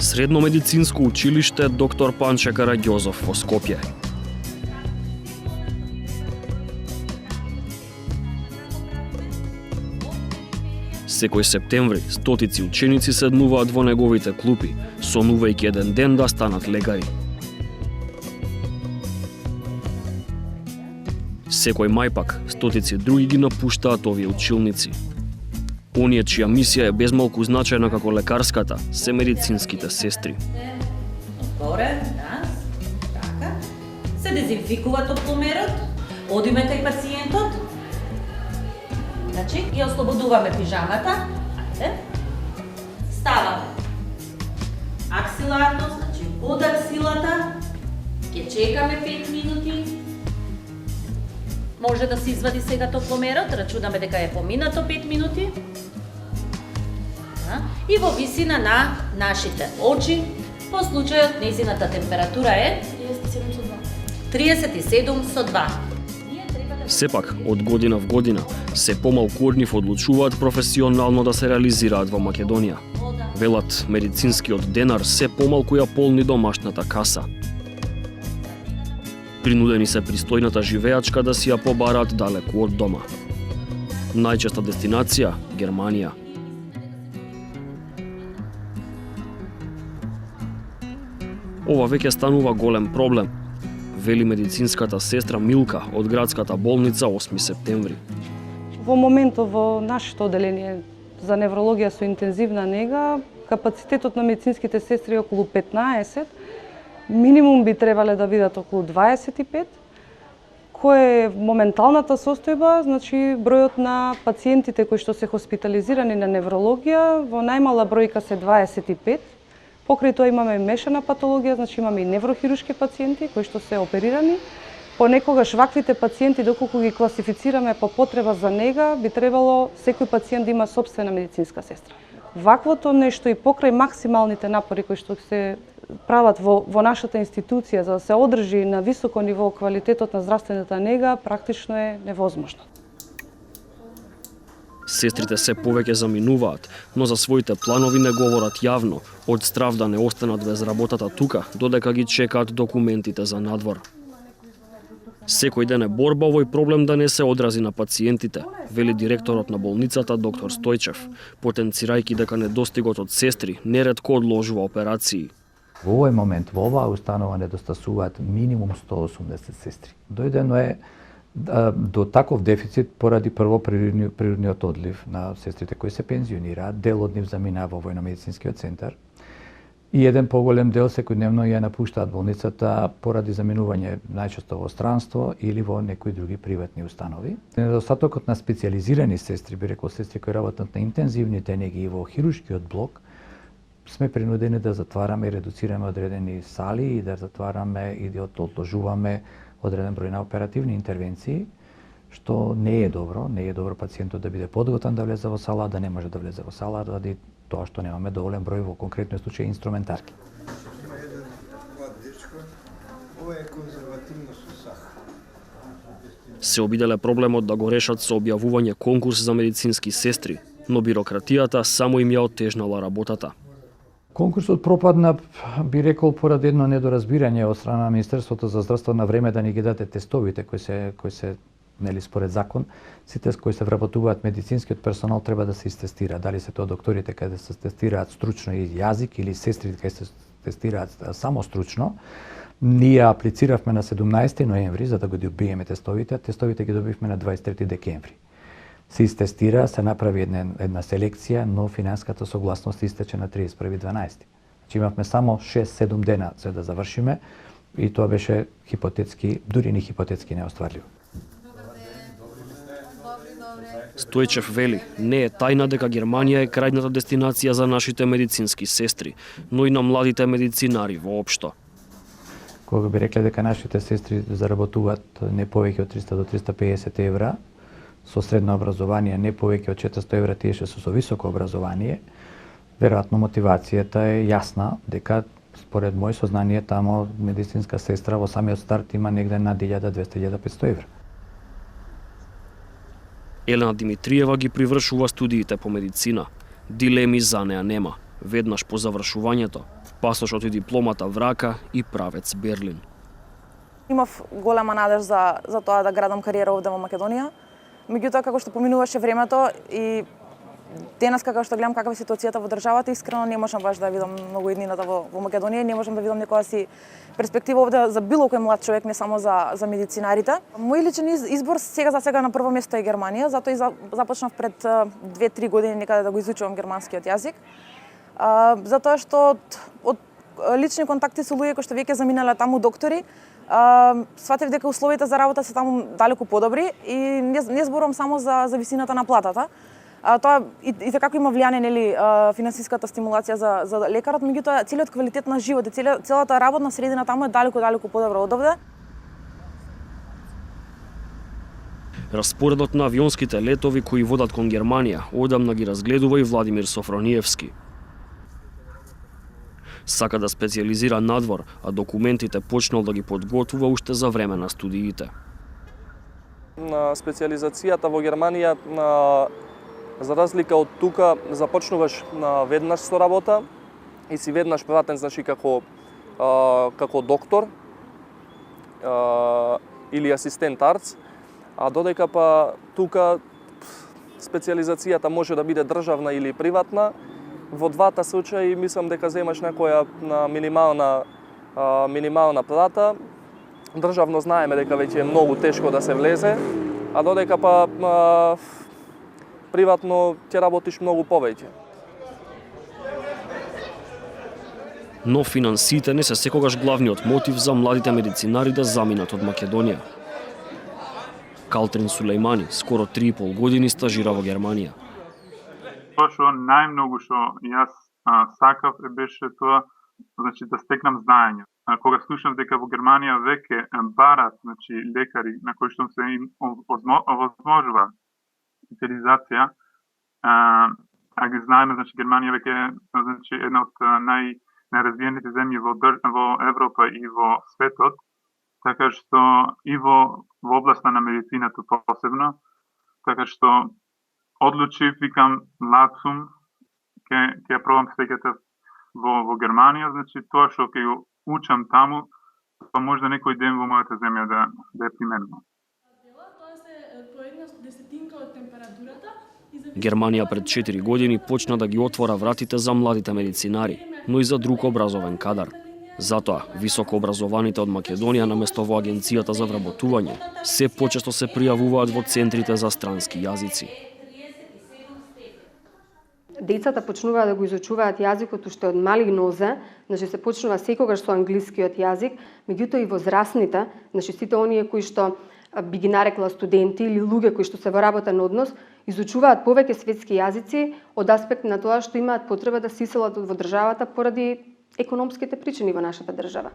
Средно медицинско училиште доктор Панче Караѓозов во Скопје. Секој септември стотици ученици седнуваат во неговите клупи, сонувајќи еден ден да станат лекари. Секој мај пак, стотици други ги напуштаат овие училници. Оние чија мисија е безмалку значајна како лекарската, се медицинските сестри. Горе, да, така. Се дезинфикува топломерот, одиме кај пациентот. Значи, ги ослободуваме пижамата. Ајде. Ставаме. Аксиларно, значи под аксилата. Ќе чекаме 5 минути. Може да се извади сега топломерот, рачунаме дека е поминато 5 минути. И во висина на нашите очи, по случајот незината температура е 37 со 2. Сепак, од година в година, се помалку од нив одлучуваат професионално да се реализираат во Македонија. Велат, медицинскиот денар се помалку ја полни домашната каса. Принудени се пристојната живеачка да си ја побараат далеку од дома. Најчеста дестинација – Германија. Ова веќе станува голем проблем, вели медицинската сестра Милка од градската болница 8 септември. Во моментот во нашето оделение за неврологија со интензивна нега, капацитетот на медицинските сестри е околу 15, минимум би требале да бидат околу 25, кој е моменталната состојба, значи бројот на пациентите кои што се хоспитализирани на неврологија, во најмала бројка се 25. Покрај тоа имаме мешана патологија, значи имаме и неврохирушки пациенти кои што се оперирани. Понекогаш ваквите пациенти, доколку ги класифицираме по потреба за нега, би требало секој пациент да има сопствена медицинска сестра. Ваквото нешто и покрај максималните напори кои што се прават во нашата институција за да се одржи на високо ниво квалитетот на здравствената нега, практично е невозможно. Сестрите се повеќе заминуваат, но за своите планови не говорат јавно, од страв да не останат без работата тука, додека ги чекаат документите за надвор. Секој ден е борба овој проблем да не се одрази на пациентите, вели директорот на болницата доктор Стојчев, потенцирајќи дека недостигот од сестри неретко одложува операции. Во овој момент во оваа установа недостасуваат минимум 180 сестри. Дојдено е до таков дефицит поради прво природниот одлив на сестрите кои се пензионираат, дел од нив заминава во војно-медицинскиот центар и еден поголем дел секојдневно ја напуштаат болницата поради заминување најчесто во странство или во некои други приватни установи. Недостатокот на специјализирани сестри, би рекол сестри кои работат на интензивните неги и во хирушкиот блок, сме принудени да затвараме и редуцираме одредени сали и да затвараме и да одложуваме одреден број на оперативни интервенции, што не е добро. Не е добро пациентот да биде подготвен да влезе во сала, да не може да влезе во сала, ради тоа што немаме доволен број во конкретниот случај инструментарки. Има еден млад дечко, ова е конзервативно со сах. Се обиделе проблемот да го решат со објавување конкурс за медицински сестри, но бирократијата само им ја оттежнала работата. Конкурсот пропадна, би рекол, поради едно недоразбирање од страна на Министерството за здравство на време да ни ги даде тестовите кои се нели според закон, сите кои се вработуваат медицинскиот персонал треба да се истестира. Дали се тоа докторите каде се тестираат стручно и јазик или сестрите каде се тестираат само стручно. Ние аплициравме на 17 ноември за да го добиеме тестовите, тестовите ги добивме на 23 декември. Се истестира, се направи една селекција, но финанската согласност истече на 31.12. Значи имавме само 6-7 дена за да завршиме и тоа беше хипотетски, дури ни хипотетски неостварливо. Стојчев вели, не е тајна дека Германија е крајната дестинација за нашите медицински сестри, но и на младите медицинари воопшто. Кога би рекле дека нашите сестри заработуваат не повеќе од 300 до 350 евра, со средно образование, не повеќе од 400 евра тие што се со високо образование, веројатно мотивацијата е јасна дека според мој сознание тамо медицинска сестра во самиот старт има негде над 1200-1500 евра. Елена Димитриева ги привршува студиите по медицина. Дилеми за неа нема. Веднаш по завршувањето, пасошот и дипломата врака и правец Берлин. Имав голема надеж за тоа да градам кариера овде во Македонија. Меѓутоа, како што поминуваше времето и денес како што гледам каква е ситуацијата во државата, искрено не можам баш да видам многу иднината во Македонија, не можам да видам некоја си перспектива овде за било кој млад човек, не само за медицинарите. Мој личен избор сега на прво место е Германија, затоа и започнав пред 2-3 години некаде да го изучувам германскиот јазик. Затоа што од лични контакти со луѓе кои што веќе заминале таму доктори, сватев дека условията за работа се таму далеку подобри и не зборувам само за висината на платата. Тоа и така има влијание, нели, финансиската стимулација за лекарот, меѓутоа целиот квалитет на живот и целата работна средина таму е далеку подобра од овде. Распоредот на авионските летови кои водат кон Германија одамна ги разгледува и Владимир Софрониевски. Сака да специјализира надвор, а документите почнал да ги подготвува уште за време на студиите. На специјализацијата во Германија, за разлика од тука, започнуваш веднаш со работа и си веднаш пратен, значи како доктор или асистент арц, а додека па тука специјализацијата може да биде државна или приватна. Во двата случаи мислам дека земаш некоја минимална плата. Државно знаеме дека веќе е многу тешко да се влезе, а додека па приватно ќе работиш многу повеќе. Но финансите не се секогаш главниот мотив за младите медицинари да заминат од Македонија. Калтрин Сулејмани скоро 3,5 години стажира во Германија. Тоа што најмногу што јас сакав беше тоа, значи да стекнам знаење. Кога слушнав дека во Германија веќе барат, значи лекари на кои што се им овозможува специализација, а ги знаеме, значи Германија веќе е значи една од најразвиените земји во Европа и во светот, така што и во областа на медицината посебно, така што одлучив, викам, млад сум, ќе пробам сега во Германија, значи тоа што ќе го учам таму, па можда некој ден во мојата земја да е применено. Германија пред 4 години почна да ги отвора вратите за младите медицинари, но и за друг образовен кадар. Затоа, високообразованите од Македонија наместо во Агенцијата за вработување, се почесто се пријавуваат во центрите за странски јазици. Децата почнуваат да го изучуваат јазикот уште од мали нозе, значи се почнува секогаш со англискиот јазик, меѓутоа и возрастните, значи сите оние кои што би ги нарекла студенти или луѓе кои што се во работен однос, изучуваат повеќе светски јазици од аспект на тоа што имаат потреба да се иселат во државата поради економските причини во нашата држава.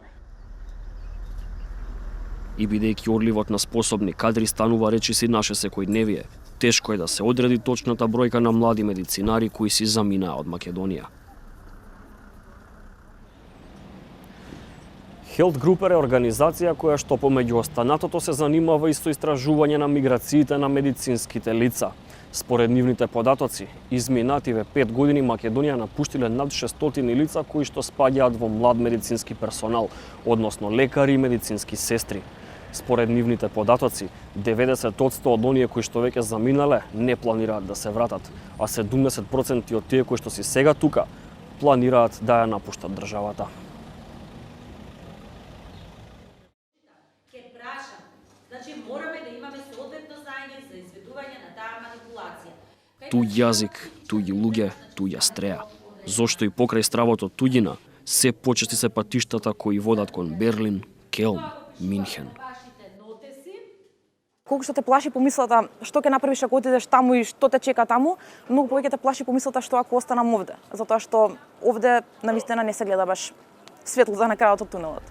И бидејќи одливот на способни кадри станува речиси наше секојдневие, тешко е да се одреди точната бројка на млади медицинари кои си заминаа од Македонија. Health Grouper е организација која што помеѓу останатото се занимава и со истражување на миграциите на медицинските лица. Според нивните податоци, изминативе 5 години Македонија напуштиле над 600 лица кои што спаѓаат во млад медицински персонал, односно лекари и медицински сестри. Според нивните податоци, 90% од оние кои што веќе заминале не планираат да се вратат, а 70% од тие кои што си сега тука планираат да ја напуштат државата. Туј јазик, туѓи луѓе, туѓа стреја. Зошто и покрај стравото туѓина, се почести се патиштата кои водат кон Берлин, Келн, Минхен. Колку што те плаши помислата што ќе направиш ако отидеш таму и што те чека таму, многу повеќе те плаши помислата што ако останам овде, затоа што овде навистина не се гледа баш светло на крајот од тунелот.